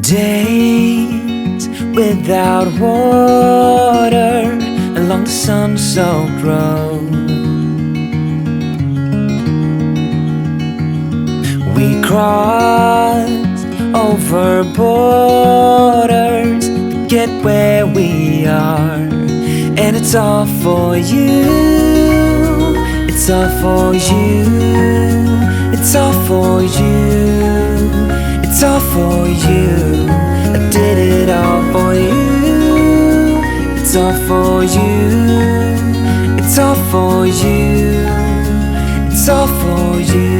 Days without water along the sun-soaked road. We crossed over borders to get where we are, and it's all for you. It's all for you. It's all for you. It's all for you. I did it all for you. It's all for you. It's all for you. It's all for you.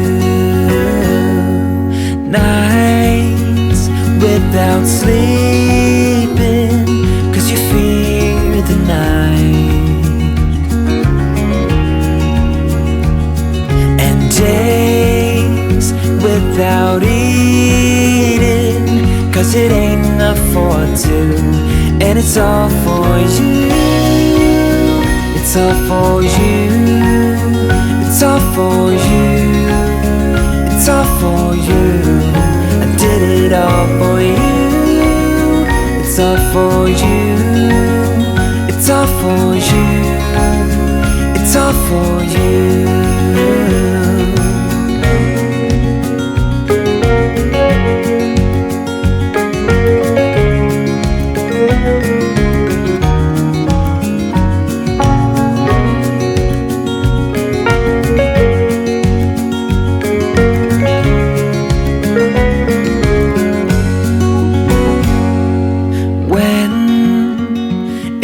Nights without sleeping 'cause you fear the night, and days without eating 'cause it ain't enough for two. And it's all for you. It's all for you. It's all for you. It's all for you. I did it all for you. It's all for you. It's all for you. It's all for you.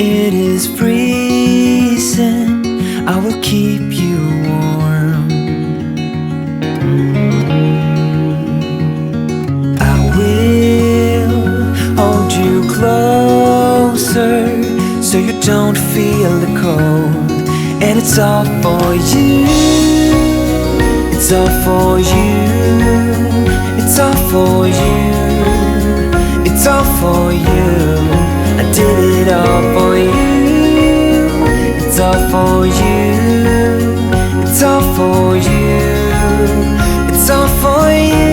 It is freezing, I will keep you warm. I will hold you closer so you don't feel the cold. And it's all for you. It's all for you. It's all for you. It's all for you. I did it all for you. It's all for you. It's all for you. It's all for you.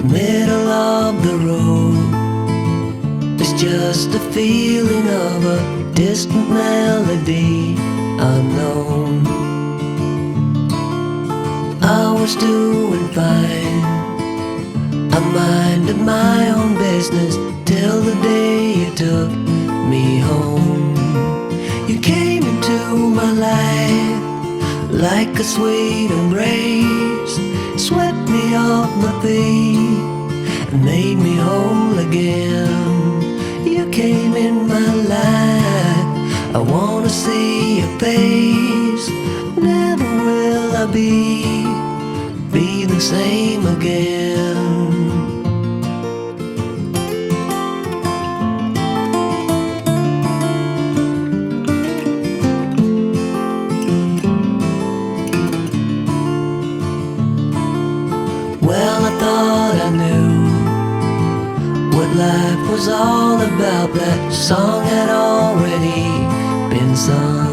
middle of the road. It's just a feeling of a distant melody unknown. I was doing fine, I minded my own business till the day you took me home. You came into my life like a sweet embrace, swept me off my feet and made me whole again. You came in my life, I wanna see your face. Never will I be the same again. Well, I thought I knew what life was all about. That song had already been sung.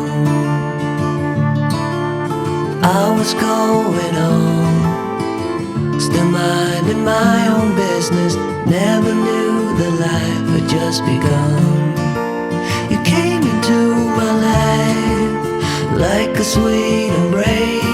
I was going on, still minding my own business. Never knew that life had just begun. You came into my life like a sweet embrace,